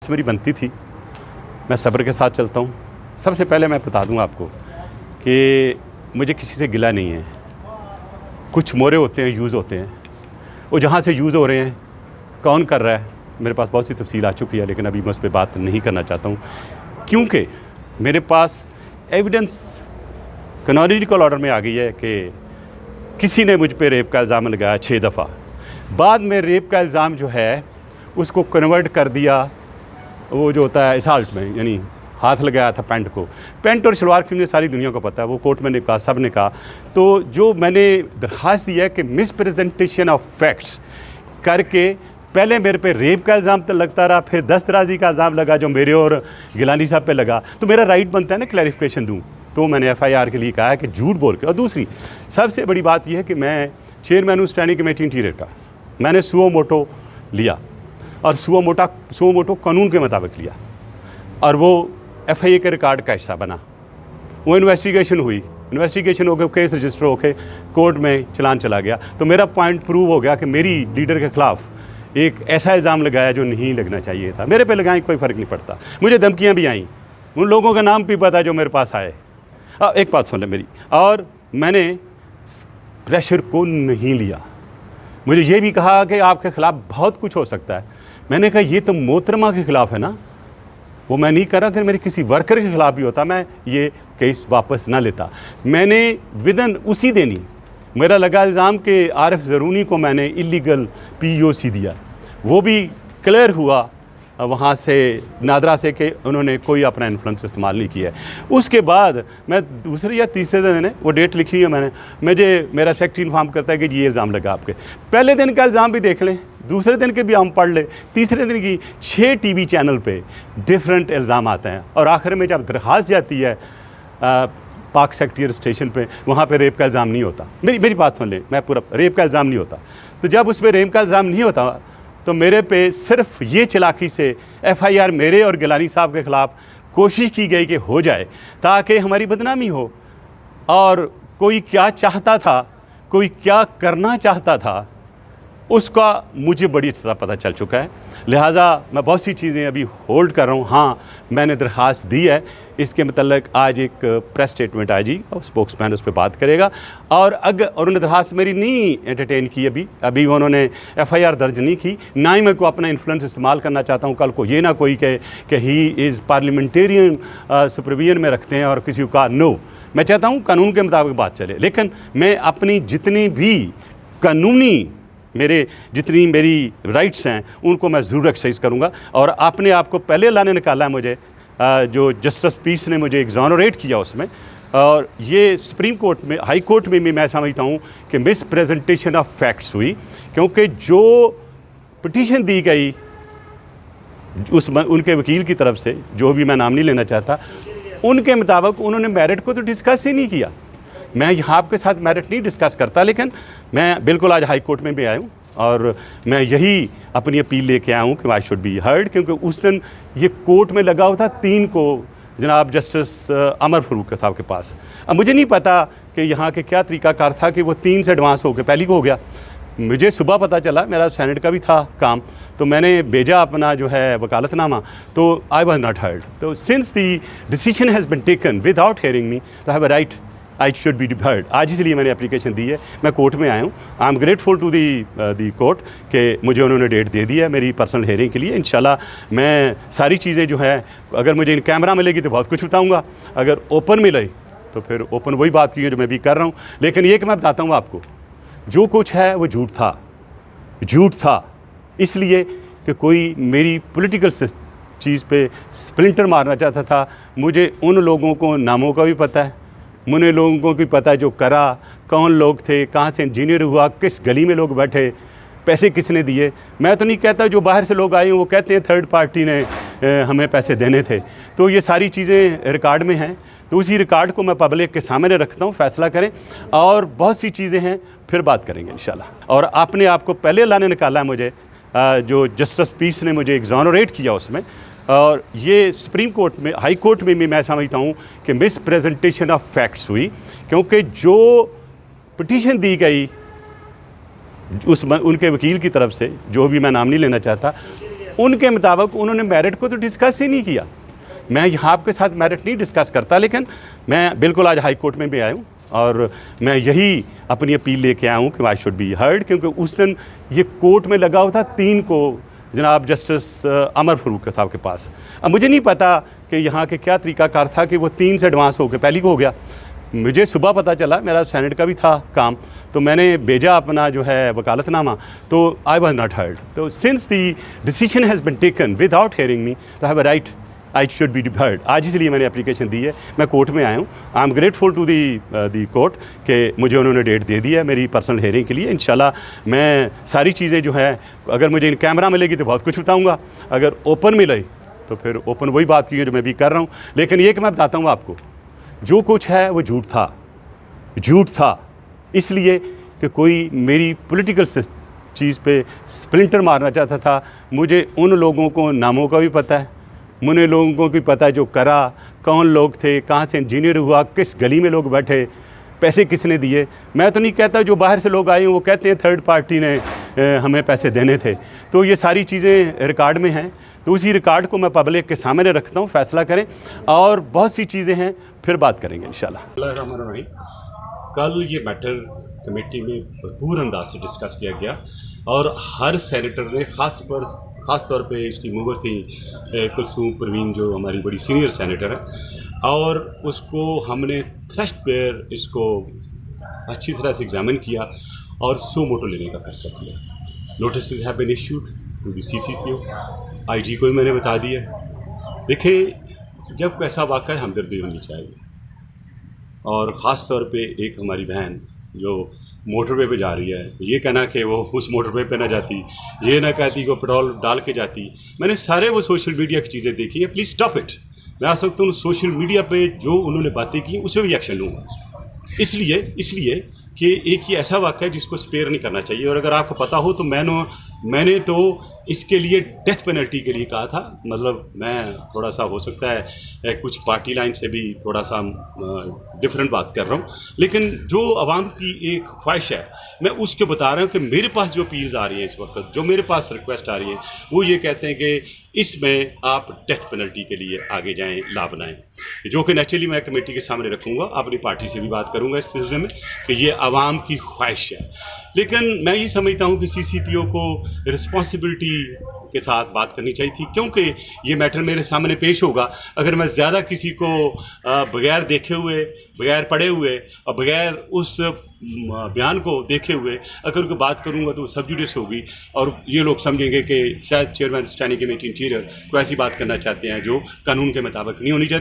मेरी बनती थी, मैं सब्र के साथ चलता हूँ। सबसे पहले मैं बता दूँ आपको कि मुझे किसी से गिला नहीं है। कुछ मोरे होते हैं, यूज़ होते हैं, वो जहाँ से यूज़ हो रहे हैं, कौन कर रहा है, मेरे पास बहुत सी तफसील आ चुकी है, लेकिन अभी मैं उस पर बात नहीं करना चाहता हूँ, क्योंकि मेरे पास एविडेंस कैनोनिकल ऑर्डर में आ गई है कि किसी ने मुझ पे रेप का इल्ज़ाम लगाया 6 दफ़ा। बाद में रेप का इल्ज़ाम जो है उसको कन्वर्ट कर दिया, वो जो होता है असाल्ट में, यानी हाथ लगाया था पैंट को। पैंट और शलवार की मुझे सारी दुनिया को पता है, वो कोर्ट में ने कहा, सब ने कहा। तो जो मैंने दरख्वास्त दी है कि मिसप्रेजेंटेशन ऑफ फैक्ट्स करके पहले मेरे पे रेप का इल्ज़ाम तो लगता रहा, फिर दस्तराजी का इल्ज़ाम लगा जो मेरे और गिलानी साहब पे लगा, तो मेरा राइट बनता है ना क्लैरिफिकेशन दूँ। तो मैंने FIR के लिए कहा है कि झूठ बोल के। और दूसरी सबसे बड़ी बात यह है कि मैं चेयरमैन हूँ स्टैंडिंग कमेटी इंटीरियर का। मैंने सुओ मोटो लिया और सुओ मोटो कानून के मुताबिक लिया और वो FIA के रिकॉर्ड का हिस्सा बना। वो इन्वेस्टिगेशन हुई, इन्वेस्टिगेशन हो गया, केस रजिस्टर होकर कोर्ट में चलान चला गया। तो मेरा पॉइंट प्रूव हो गया कि मेरी लीडर के ख़िलाफ़ एक ऐसा इल्ज़ाम लगाया जो नहीं लगना चाहिए था। मेरे पे लगाएं, कोई फ़र्क नहीं पड़ता। मुझे धमकियाँ भी आईं, उन लोगों का नाम भी पता है जो मेरे पास आए। एक बात सुन ले मेरी, और मैंने प्रेशर को नहीं लिया। मुझे ये भी कहा कि आपके ख़िलाफ़ बहुत कुछ हो सकता है। मैंने कहा ये तो मोहतरमा के ख़िलाफ़ है ना, वो मैं नहीं कर रहा। अगर मेरे किसी वर्कर के ख़िलाफ़ भी होता मैं ये केस वापस ना लेता। मैंने विदन उसी दिन ही मेरा लगा इल्ज़ाम कि आरिफ ज़रूनी को मैंने इलीगल POC दिया, वो भी क्लियर हुआ वहाँ से नादरा से कि उन्होंने कोई अपना इन्फ्लुएंस इस्तेमाल नहीं किया है। उसके बाद मैं दूसरे या तीसरे दिन ने वो डेट लिखी है मैंने, मुझे मेरा सेक्रेटरी इन्फॉर्म करता है कि ये इल्ज़ाम लगा आपके। पहले दिन का इल्ज़ाम भी देख लें, दूसरे दिन के भी हम पढ़ लें, तीसरे दिन की 6 TV चैनल पे डिफरेंट इल्ज़ाम आते हैं। और आखिर में जब दरख्वास्त जाती है पाक सेक्रेटरी स्टेशन पे, वहाँ पे रेप का इल्ज़ाम नहीं होता। मेरी बात सुन लें, मैं पूरा, रेप का इल्ज़ाम नहीं होता। तो जब उस पर रेप का इल्ज़ाम नहीं होता तो मेरे पे सिर्फ ये चालाकी से FIR मेरे और गिलानी साहब के ख़िलाफ़ कोशिश की गई कि हो जाए ताकि हमारी बदनामी हो। और कोई क्या चाहता था, कोई क्या करना चाहता था, उसका मुझे बड़ी अच्छी तरह पता चल चुका है। लिहाजा मैं बहुत सी चीज़ें अभी होल्ड कर रहा हूँ। हाँ, मैंने दरख्वास्त दी है, इसके मतलब आज एक प्रेस स्टेटमेंट आएगी और स्पोक्समैन उस पर बात करेगा। और अगर उन्होंने दरख्वास्त मेरी नहीं एंटरटेन की, अभी उन्होंने FIR दर्ज नहीं की, ना ही मैं को अपना इन्फ्लुएंस इस्तेमाल करना चाहता हूँ। कल को ये ना कोई कहे कि ही इज़ पार्लियामेंटेरियन सुपरविजन में रखते हैं और किसी का नो। मैं चाहता हूँ कानून के मुताबिक बात चले, लेकिन मैं अपनी जितनी भी कानूनी जितनी मेरी राइट्स हैं उनको मैं ज़रूर एक्सरसाइज करूँगा। और अपने आप को पहले अल्लाह ने निकाला है मुझे, जो जस्टिस पीस ने मुझे एग्जॉनरेट किया उसमें। और ये सुप्रीम कोर्ट में, हाई कोर्ट में भी मैं समझता हूँ कि मिस प्रेजेंटेशन ऑफ फैक्ट्स हुई, क्योंकि जो पिटीशन दी गई उनके वकील की तरफ से, जो भी मैं नाम नहीं लेना चाहता, उनके मुताबिक उन्होंने मेरिट को तो डिस्कस ही नहीं किया। मैं यहाँ आपके साथ मेरिट नहीं डिस्कस करता, लेकिन मैं बिल्कुल आज हाई कोर्ट में भी आया हूँ और मैं यही अपनी अपील लेके आया हूँ कि आई शुड बी हर्ड। क्योंकि उस दिन ये कोर्ट में लगा हुआ था 3 को, जनाब जस्टिस अमर फरूक साहब के पास। अब मुझे नहीं पता कि यहाँ के क्या तरीक़ाकार था कि वो 3 से एडवांस हो के पहली को हो गया। मुझे सुबह पता चला, मेरा सेनेट का भी था काम, तो मैंने भेजा अपना जो है वकालतनामा, तो आई वॉज नॉट हर्ड। तो since the decision has been taken without hearing me, तो have a right, I should be heard. आज इसलिए मैंने एप्लीकेशन दी है, मैं कोर्ट में आया हूँ। I am grateful to the court कि मुझे उन्होंने डेट दे दी है मेरी पर्सनल हेयरिंग के लिए। इंशाल्लाह मैं सारी चीज़ें जो है, अगर मुझे इन कैमरा मिलेगी तो बहुत कुछ बताऊँगा, अगर ओपन मिले तो फिर ओपन वही बात की है जो मैं भी कर रहा हूँ। लेकिन ये कि मैं बताता हूँ आपको, जो कुछ है वो झूठ था इसलिए कि कोई मेरी पॉलिटिकल चीज़ पे स्प्लिंटर मारना चाहता था। मुझे उन लोगों को नामों का भी पता है, मुझे लोगों को भी पता है जो करा, कौन लोग थे, कहाँ से इंजीनियर हुआ, किस गली में लोग बैठे, पैसे किसने दिए। मैं तो नहीं कहता, जो बाहर से लोग आए वो कहते हैं थर्ड पार्टी ने हमें पैसे देने थे। तो ये सारी चीज़ें रिकॉर्ड में हैं, तो उसी रिकॉर्ड को मैं पब्लिक के सामने रखता हूँ, फैसला करें। और बहुत सी चीज़ें हैं, फिर बात करेंगे इंशाल्लाह। और अपने आप को पहले अल्लाह ने निकाला है मुझे, जो जस्टिस पीस ने मुझे एग्जॉनरेट किया उसमें। और ये सुप्रीम कोर्ट में, हाई कोर्ट में भी मैं समझता हूँ कि मिस प्रेजेंटेशन ऑफ फैक्ट्स हुई, क्योंकि जो पिटीशन दी गई उनके वकील की तरफ से, जो भी मैं नाम नहीं लेना चाहता, उनके मुताबिक उन्होंने मेरिट को तो डिस्कस ही नहीं किया। मैं यहाँ आपके साथ मेरिट नहीं डिस्कस करता, लेकिन मैं बिल्कुल आज हाई कोर्ट में भी आया हूँ और मैं यही अपनी अपील लेके आया हूँ कि आई शुड बी हर्ड, क्योंकि उस दिन ये कोर्ट में लगा हुआ था 3 को जनाब जस्टिस अमर फरूक साहब के पास। अब मुझे नहीं पता कि यहाँ के क्या तरीकाकार था कि वो 3 से एडवांस हो के पहली को हो गया। मुझे सुबह पता चला, मेरा सेनेट का भी था काम, तो मैंने भेजा अपना जो है वकालतनामा, तो आई वॉज नॉट हर्ड। तो since the decision has been taken without hearing me, तो have a right, I should be heard. आज इसलिए मैंने एप्लीकेशन दी है, मैं कोर्ट में आया हूँ। I am grateful to the court कि मुझे उन्होंने डेट दे दी है मेरी पर्सनल हेयरिंग के लिए। इंशाल्लाह मैं सारी चीज़ें जो है, अगर मुझे इन कैमरा मिलेगी तो बहुत कुछ बताऊँगा, अगर ओपन मिले तो फिर ओपन वही बात की है जो मैं भी कर रहा हूँ। लेकिन ये कि मैं बताता हूँ आपको, जो कुछ है वो झूठ था इसलिए कि कोई मेरी पॉलिटिकल चीज़ पे स्प्लिंटर मारना चाहता था। मुझे उन लोगों को नामों का भी पता है, मुझे लोगों को भी पता है जो करा, कौन लोग थे, कहाँ से इंजीनियर हुआ, किस गली में लोग बैठे, पैसे किसने दिए। मैं तो नहीं कहता जो बाहर से लोग आए हैं वो कहते हैं थर्ड पार्टी ने हमें पैसे देने थे। तो ये सारी चीज़ें रिकॉर्ड में हैं, तो उसी रिकॉर्ड को मैं पब्लिक के सामने रखता हूँ, फैसला करें। और बहुत सी चीज़ें हैं, फिर बात करेंगे इंशाल्लाह। कल ये मैटर कमेटी में भरपूर अंदाज से डिस्कस किया गया और हर सेनेटर ने ख़ास तौर पे इसकी मूवर थी कुलसूम परवीन, जो हमारी बड़ी सीनियर सेनेटर है, और उसको हमने थ्रस्ट पेयर इसको अच्छी तरह से एग्जामिन किया और सो मोटो लेने का फैसला किया। Notice have been issued to the CCPO, IG को ही मैंने बता दिया। देखिए, जब ऐसा वाक़या हमदर्दी होनी चाहिए, और ख़ास तौर पे एक हमारी बहन जो मोटरवे पे जा रही है, ये कहना कि वो उस मोटरवे पे ना जाती, ये ना कहती कि वो पेट्रोल डाल के जाती। मैंने सारे वो सोशल मीडिया की चीज़ें देखी है, प्लीज़ स्टॉप इट। मैं आ सकता हूँ सोशल मीडिया पे जो उन्होंने बातें की उस पर भी एक्शन लूँगा, इसलिए कि एक ही ऐसा वाक़या है जिसको स्पेयर नहीं करना चाहिए। और अगर आपको पता हो तो मैंने तो इसके लिए डेथ पेनल्टी के लिए कहा था। मतलब मैं थोड़ा सा हो सकता है कुछ पार्टी लाइन से भी थोड़ा सा डिफरेंट बात कर रहा हूँ, लेकिन जो आवाम की एक ख्वाहिश है मैं उसके बता रहा हूँ कि मेरे पास जो अपील्स आ रही हैं इस वक्त, जो मेरे पास रिक्वेस्ट आ रही है, वो ये कहते हैं कि इसमें आप डेथ पेनल्टी के लिए आगे जाएं, ला बनाएं, जो कि नेचुरली मैं कमेटी के सामने रखूँगा, अपनी पार्टी से भी बात करूँगा इस सिलसिले में कि ये आवाम की ख्वाहिश है। लेकिन मैं ये समझता हूँ कि CCPO को रिस्पॉन्सिबिलिटी के साथ बात करनी चाहिए थी, क्योंकि ये मैटर मेरे सामने पेश होगा। अगर मैं ज़्यादा किसी को बगैर देखे हुए, बगैर पढ़े हुए और बगैर उस बयान को देखे हुए अगर उनकी बात करूँगा तो सब जुडिस होगी और ये लोग समझेंगे कि शायद चेयरमैन स्टैंडिंग कमेटी इंटीरियर को ऐसी बात करना चाहते हैं जो कानून के मुताबिक नहीं होनी चाहिए।